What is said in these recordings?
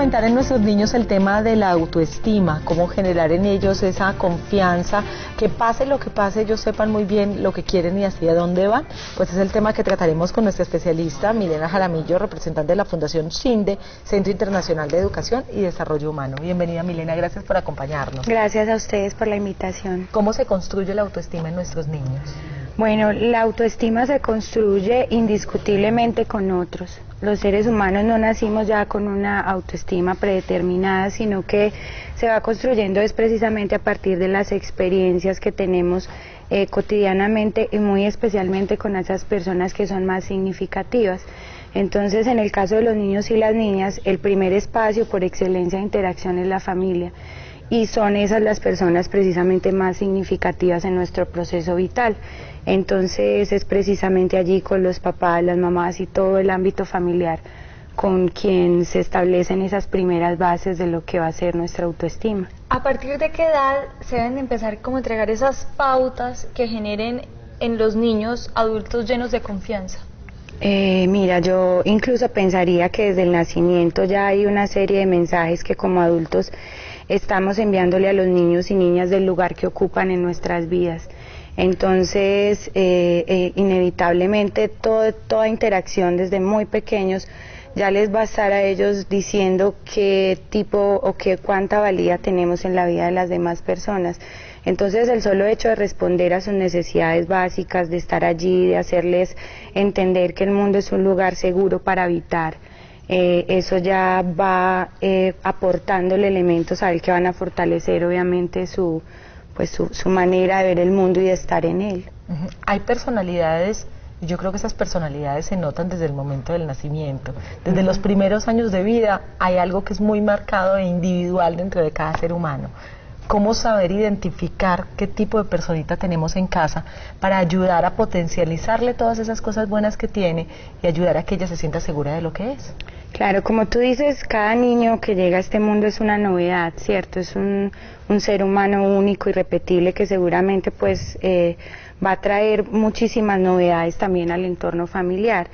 fomentar en nuestros niños el tema de la autoestima, cómo generar en ellos esa confianza, que pase lo que pase, ellos sepan muy bien lo que quieren y hacia dónde van. Pues es el tema que trataremos con nuestra especialista Milena Jaramillo, representante de la Fundación CINDE, Centro Internacional de Educación y Desarrollo Humano. Bienvenida, Milena, gracias por acompañarnos. Gracias a ustedes por la invitación. ¿Cómo se construye la autoestima en nuestros niños? Bueno, la autoestima se construye indiscutiblemente con otros. Los seres humanos no nacimos ya con una autoestima predeterminada, sino que se va construyendo es precisamente a partir de las experiencias que tenemos cotidianamente y muy especialmente con esas personas que son más significativas. Entonces, en el caso de los niños y las niñas, el primer espacio por excelencia de interacción es la familia. Y son esas las personas precisamente más significativas en nuestro proceso vital. Entonces es precisamente allí con los papás, las mamás y todo el ámbito familiar con quien se establecen esas primeras bases de lo que va a ser nuestra autoestima. ¿A partir de qué edad se deben empezar como a entregar esas pautas que generen en los niños adultos llenos de confianza? Mira, yo incluso pensaría que desde el nacimiento ya hay una serie de mensajes que como adultos estamos enviándole a los niños y niñas del lugar que ocupan en nuestras vidas. Entonces, inevitablemente toda interacción desde muy pequeños ya les va a estar a ellos diciendo qué tipo o cuánta valía tenemos en la vida de las demás personas. Entonces el solo hecho de responder a sus necesidades básicas, de estar allí, de hacerles entender que el mundo es un lugar seguro para habitar, eso ya va aportándole elementos a él que van a fortalecer obviamente su manera de ver el mundo y de estar en él. Hay personalidades, y yo creo que esas personalidades se notan desde el momento del nacimiento. Desde los primeros años de vida hay algo que es muy marcado e individual dentro de cada ser humano. ¿Cómo saber identificar qué tipo de personita tenemos en casa para ayudar a potencializarle todas esas cosas buenas que tiene y ayudar a que ella se sienta segura de lo que es? Claro, como tú dices, cada niño que llega a este mundo es una novedad, ¿cierto? Es un ser humano único, irrepetible, que seguramente pues va a traer muchísimas novedades también al entorno familiar.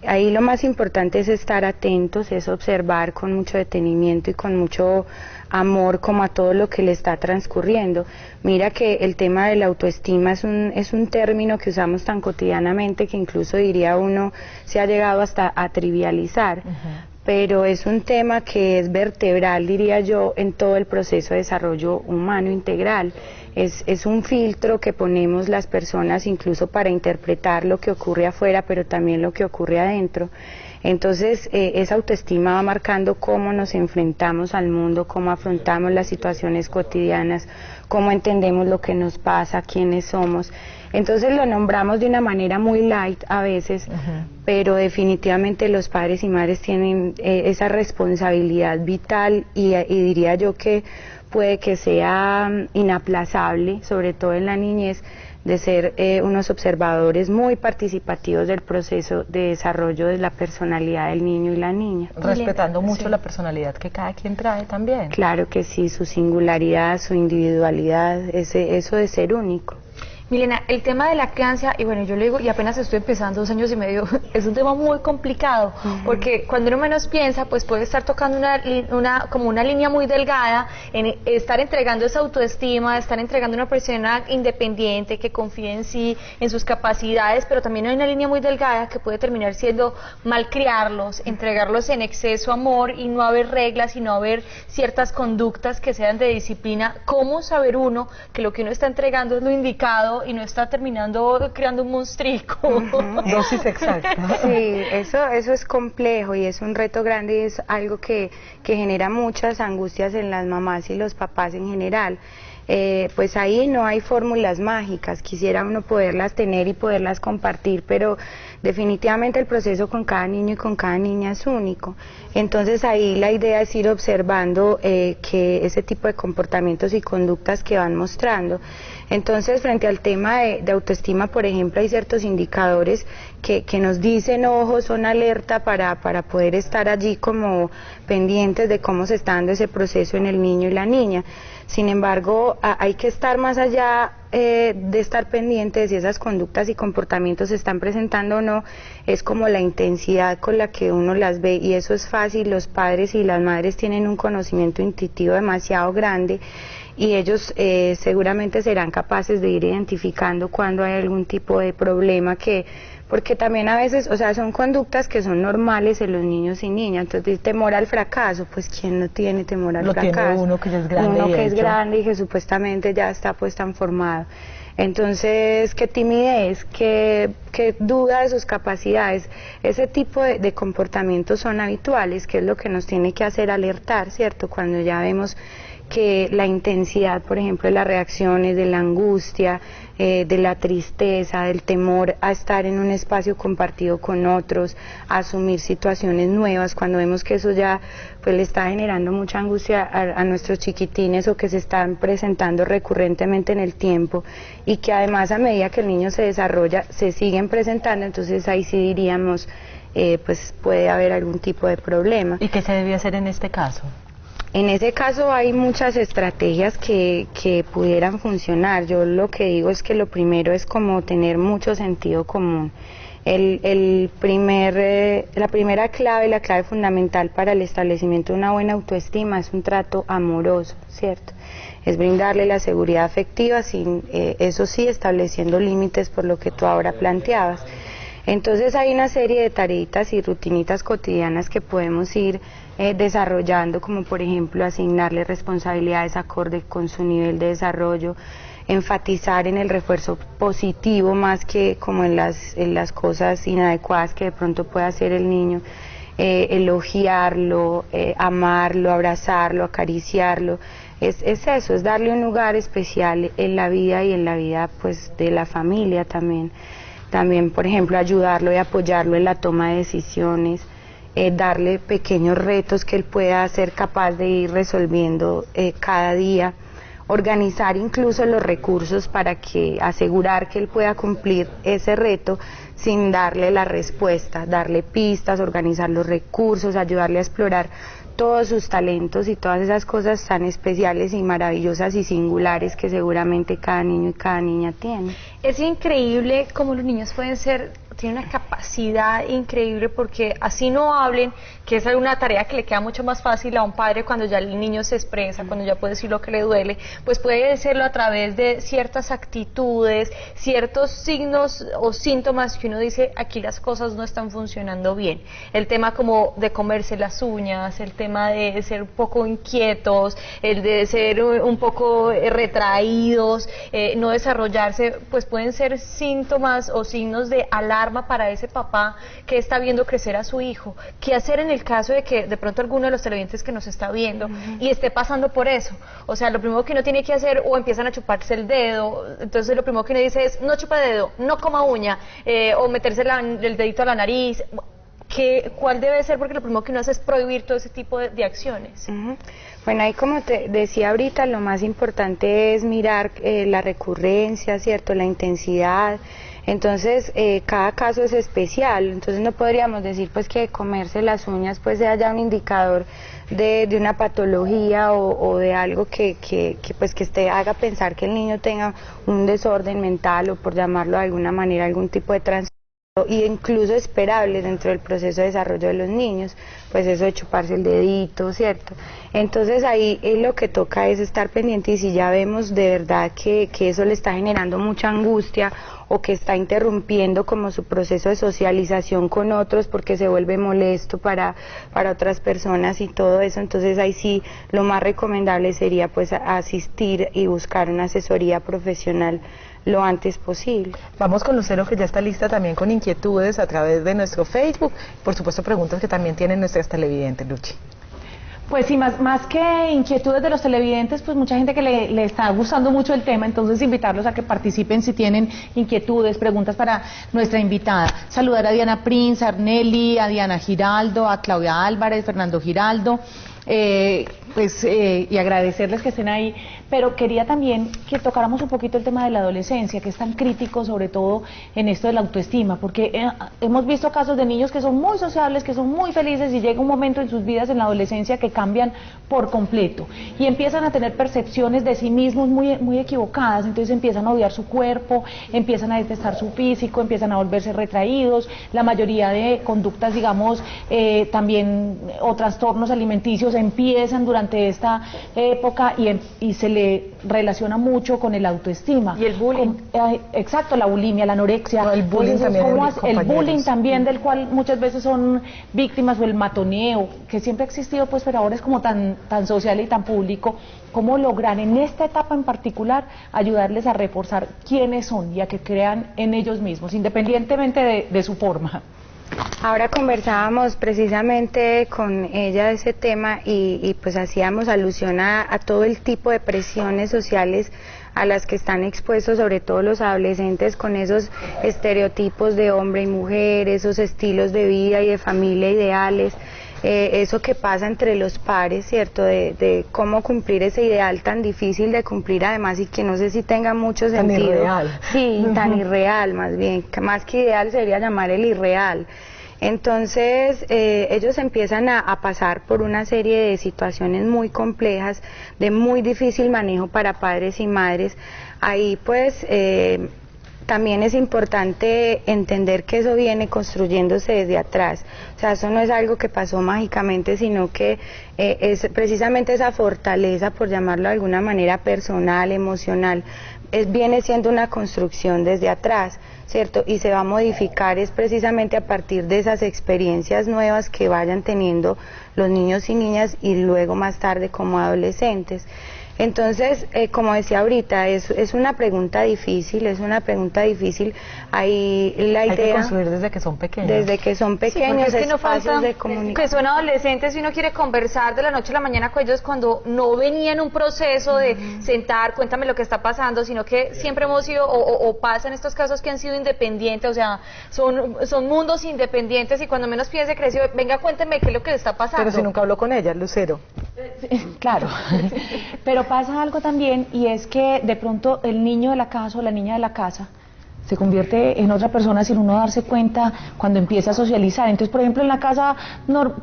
Ahí lo más importante es estar atentos, es observar con mucho detenimiento y con mucho amor como a todo lo que le está transcurriendo. Mira que el tema de la autoestima es un término que usamos tan cotidianamente que incluso diría uno se ha llegado hasta a trivializar. Pero es un tema que es vertebral, diría yo, en todo el proceso de desarrollo humano integral. Es un filtro que ponemos las personas incluso para interpretar lo que ocurre afuera, pero también lo que ocurre adentro. Entonces, esa autoestima va marcando cómo nos enfrentamos al mundo, cómo afrontamos las situaciones cotidianas, cómo entendemos lo que nos pasa, quiénes somos. Entonces lo nombramos de una manera muy light a veces, pero definitivamente los padres y madres tienen esa responsabilidad vital y diría yo que puede que sea inaplazable, sobre todo en la niñez, de ser unos observadores muy participativos del proceso de desarrollo de la personalidad del niño y la niña. Respetando mucho la personalidad que cada quien trae también. Claro que sí, su singularidad, su individualidad, eso de ser único. Milena, el tema de la crianza, y bueno, yo le digo, y apenas estoy empezando, 2 años y medio, es un tema muy complicado, porque cuando uno menos piensa, pues puede estar tocando como una línea muy delgada, en estar entregando esa autoestima, estar entregando una persona independiente, que confíe en sí, en sus capacidades, pero también hay una línea muy delgada que puede terminar siendo malcriarlos, entregarlos en exceso amor y no haber reglas y no haber ciertas conductas que sean de disciplina. ¿Cómo saber uno que lo que uno está entregando es lo indicado y no está terminando creando un monstrico? Dosis exacta. Sí, eso es complejo y es un reto grande y es algo que genera muchas angustias en las mamás y los papás en general. Pues ahí no hay fórmulas mágicas, quisiera uno poderlas tener y poderlas compartir, pero definitivamente el proceso con cada niño y con cada niña es único. Entonces ahí la idea es ir observando que ese tipo de comportamientos y conductas que van mostrando. Entonces, frente al tema de autoestima, por ejemplo, hay ciertos indicadores que nos dicen, ojo, son alerta para poder estar allí como pendientes de cómo se está dando ese proceso en el niño y la niña. Sin embargo, hay que estar más allá de estar pendientes de si esas conductas y comportamientos se están presentando o no, es como la intensidad con la que uno las ve, y eso es fácil. Los padres y las madres tienen un conocimiento intuitivo demasiado grande, y ellos seguramente serán capaces de ir identificando cuando hay algún tipo de problema, porque también a veces, o sea, son conductas que son normales en los niños y niñas. Entonces, temor al fracaso, pues ¿quién no tiene temor al fracaso? Lo tiene uno que ya es grande. Uno que es grande y que supuestamente ya está pues tan formado. Entonces, qué timidez, qué duda de sus capacidades, ese tipo de comportamientos son habituales, que es lo que nos tiene que hacer alertar, ¿cierto? Cuando ya vemos que la intensidad, por ejemplo, de las reacciones, de la angustia, de la tristeza, del temor a estar en un espacio compartido con otros, a asumir situaciones nuevas, cuando vemos que eso ya pues le está generando mucha angustia a nuestros chiquitines, o que se están presentando recurrentemente en el tiempo, y que además a medida que el niño se desarrolla se siguen presentando, entonces ahí sí diríamos pues puede haber algún tipo de problema. ¿Y qué se debe hacer en este caso? En ese caso hay muchas estrategias que pudieran funcionar. Yo lo que digo es que lo primero es como tener mucho sentido común. La primera clave, la clave fundamental para el establecimiento de una buena autoestima es un trato amoroso, ¿cierto? Es brindarle la seguridad afectiva, sin, eso sí, estableciendo límites, por lo que tú ahora planteabas. Entonces hay una serie de tareitas y rutinitas cotidianas que podemos ir desarrollando, como por ejemplo asignarle responsabilidades acorde con su nivel de desarrollo, enfatizar en el refuerzo positivo más que como en las cosas inadecuadas que de pronto pueda hacer el niño, elogiarlo, amarlo, abrazarlo, acariciarlo. Es eso, es darle un lugar especial en la vida y en la vida pues de la familia también. También, por ejemplo, ayudarlo y apoyarlo en la toma de decisiones, darle pequeños retos que él pueda ser capaz de ir resolviendo cada día, organizar incluso los recursos para asegurar que él pueda cumplir ese reto sin darle la respuesta, darle pistas, organizar los recursos, ayudarle a explorar todos sus talentos y todas esas cosas tan especiales y maravillosas y singulares que seguramente cada niño y cada niña tiene. Es increíble cómo los niños tienen una capacidad increíble, porque así no hablen, que es una tarea que le queda mucho más fácil a un padre cuando ya el niño se expresa, cuando ya puede decir lo que le duele, pues puede hacerlo a través de ciertas actitudes, ciertos signos o síntomas que uno dice, aquí las cosas no están funcionando bien. El tema como de comerse las uñas, el tema de ser un poco inquietos, el de ser un poco retraídos, no desarrollarse, pues pueden ser síntomas o signos de alarma para ese papá que está viendo crecer a su hijo. ¿Qué hacer en el caso de que de pronto alguno de los televidentes que nos está viendo y esté pasando por eso? O sea, lo primero que uno tiene que hacer, o empiezan a chuparse el dedo, entonces lo primero que uno dice es, no chupa dedo, no coma uña, o meterse el dedito a la nariz. ¿Cuál debe ser? Porque lo primero que uno hace es prohibir todo ese tipo de acciones. Bueno, ahí como te decía ahorita, lo más importante es mirar la recurrencia, ¿cierto? La intensidad. Entonces, cada caso es especial, entonces no podríamos decir pues que comerse las uñas pues sea ya un indicador de una patología o de algo que haga pensar que el niño tenga un desorden mental, o por llamarlo de alguna manera, algún tipo de trastorno, y incluso esperable dentro del proceso de desarrollo de los niños, pues eso de chuparse el dedito, ¿cierto? Entonces ahí lo que toca es estar pendiente, y si ya vemos de verdad que eso le está generando mucha angustia, o que está interrumpiendo como su proceso de socialización con otros porque se vuelve molesto para otras personas y todo eso, entonces ahí sí lo más recomendable sería pues asistir y buscar una asesoría profesional lo antes posible. Vamos con Lucero, que ya está lista también con inquietudes a través de nuestro Facebook, por supuesto preguntas que también tienen nuestras televidentes, Luchi. Pues sí, más que inquietudes de los televidentes, pues mucha gente que le está gustando mucho el tema, entonces invitarlos a que participen si tienen inquietudes, preguntas para nuestra invitada. Saludar a Diana Prince, a Arneli, a Diana Giraldo, a Claudia Álvarez, Fernando Giraldo, y agradecerles que estén ahí pero quería también que tocáramos un poquito el tema de la adolescencia, que es tan crítico sobre todo en esto de la autoestima, porque hemos visto casos de niños que son muy sociables, que son muy felices y llega un momento en sus vidas en la adolescencia que cambian por completo y empiezan a tener percepciones de sí mismos muy equivocadas, entonces empiezan a odiar su cuerpo, empiezan a detestar su físico, empiezan a volverse retraídos, la mayoría de conductas, digamos, también o trastornos alimenticios empiezan durante esta época y se le relaciona mucho con el autoestima. Y el bullying. Exacto, la bulimia, la anorexia. No, el bullying también el bullying también, del cual muchas veces son víctimas, o el matoneo, que siempre ha existido, pues, pero ahora es como tan social y tan público. ¿Cómo lograr en esta etapa en particular ayudarles a reforzar quiénes son y a que crean en ellos mismos, independientemente de su forma? Ahora conversábamos precisamente con ella de ese tema y pues hacíamos alusión a todo el tipo de presiones sociales a las que están expuestos sobre todo los adolescentes, con esos estereotipos de hombre y mujer, esos estilos de vida y de familia ideales, eso que pasa entre los pares, ¿cierto? De cómo cumplir ese ideal tan difícil de cumplir además y que no sé si tenga mucho sentido. Tan irreal. Sí, tan irreal más bien, más que ideal sería llamar el irreal. Entonces ellos empiezan a pasar por una serie de situaciones muy complejas, de muy difícil manejo para padres y madres. Ahí pues también es importante entender que eso viene construyéndose desde atrás, o sea, eso no es algo que pasó mágicamente, sino que es precisamente esa fortaleza, por llamarlo de alguna manera personal, emocional, viene siendo una construcción desde atrás, ¿cierto? Y se va a modificar es precisamente a partir de esas experiencias nuevas que vayan teniendo los niños y niñas y luego más tarde como adolescentes. Entonces, como decía ahorita, es una pregunta difícil, ahí la idea... Hay que construir desde que son pequeños. Desde que son pequeños, sí, es que no espacios falta, de comunicación. que son adolescentes y uno quiere conversar de la noche a la mañana con ellos cuando no venía en un proceso de sentar, cuéntame lo que está pasando, sino que siempre hemos sido, o pasa en estos casos que han sido independientes, o sea, son mundos independientes y cuando menos piense creció, venga, cuénteme qué es lo que le está pasando. Pero si nunca habló con ella, Lucero. Claro, pero pasa algo también y es que de pronto el niño de la casa o la niña de la casa se convierte en otra persona sin uno darse cuenta cuando empieza a socializar. Entonces, por ejemplo, en la casa,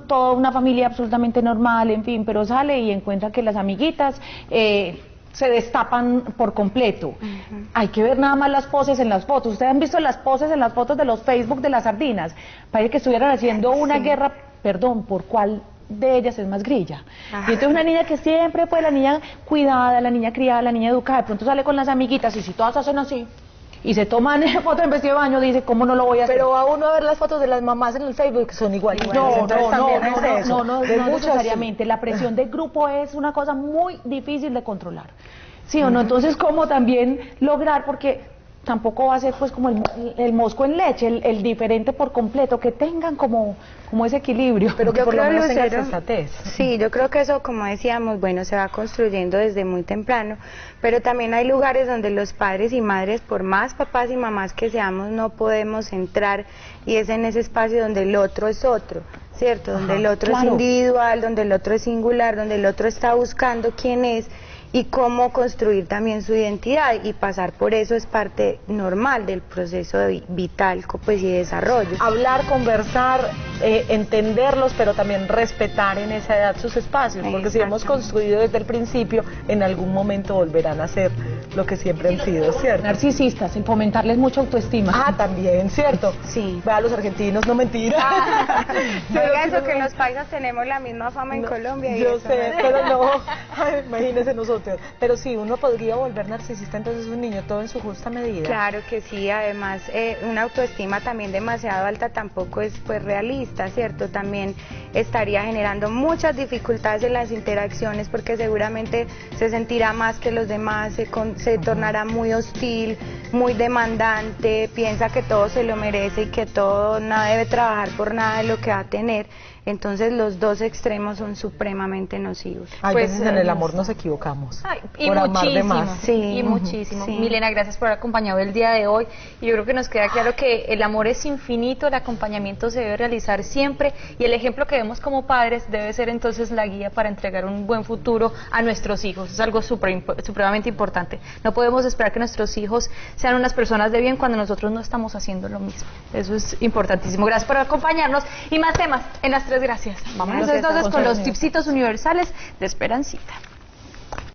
toda una familia absolutamente normal, en fin, pero sale y encuentra que las amiguitas se destapan por completo. Hay que ver nada más las poses en las fotos. Ustedes han visto las poses en las fotos de los Facebook de las sardinas. Parece que estuvieran haciendo una guerra, perdón, ¿por cuál de ellas es más grilla? Y entonces una niña que siempre fue la niña cuidada, la niña criada, la niña educada, de pronto sale con las amiguitas y si todas hacen así y se toman fotos en vestido de baño, dice, ¿cómo no lo voy a hacer? Pero va uno a ver las fotos de las mamás en el Facebook que son igualitas. No necesariamente. La presión del grupo es una cosa muy difícil de controlar. ¿Sí o no? Entonces, ¿cómo también lograr? Porque tampoco va a ser pues como el mosco en leche, el diferente por completo, que tengan como ese equilibrio. Pero que yo por lo creo, menos tengan Lucero, sensatez. Sí, yo creo que eso, como decíamos, bueno, se va construyendo desde muy temprano, pero también hay lugares donde los padres y madres, por más papás y mamás que seamos, no podemos entrar, y es en ese espacio donde el otro es otro, ¿cierto? Donde el otro es individual, donde el otro es singular, donde el otro está buscando quién es y cómo construir también su identidad, y pasar por eso es parte normal del proceso vital pues, y desarrollo. Hablar, conversar, entenderlos, pero también respetar en esa edad sus espacios, porque si hemos construido desde el principio, en algún momento volverán a ser lo que siempre han sido, ¿cierto? Narcisistas, en fomentarles mucha autoestima. Ah, también, ¿cierto? Sí. Vea a los argentinos, no mentira. Oiga, eso que los paisas tenemos la misma fama en Colombia. Y Yo eso, sé, ¿no? pero no, ay, imagínense nosotros. Pero sí, uno podría volver narcisista, entonces un niño todo en su justa medida. Claro que sí, además una autoestima también demasiado alta tampoco es pues realista, ¿cierto? También estaría generando muchas dificultades en las interacciones porque seguramente se sentirá más que los demás, se tornará muy hostil, muy demandante, piensa que todo se lo merece y que todo, no debe trabajar por nada de lo que va a tener. Entonces los dos extremos son supremamente nocivos. Hay Pues, veces en el amor nos equivocamos. Ay, y por amar de muchísimo, más. Sí. y muchísimo. Sí. Milena, gracias por haber acompañado el día de hoy. Y yo creo que nos queda claro que el amor es infinito, el acompañamiento se debe realizar siempre y el ejemplo que vemos como padres debe ser entonces la guía para entregar un buen futuro a nuestros hijos. Es algo supremamente importante. No podemos esperar que nuestros hijos sean unas personas de bien cuando nosotros no estamos haciendo lo mismo. Eso es importantísimo. Gracias por acompañarnos y más temas en las 3 gracias. Vámonos Gracias a entonces con los ustedes. tipsitos universales de Esperancita.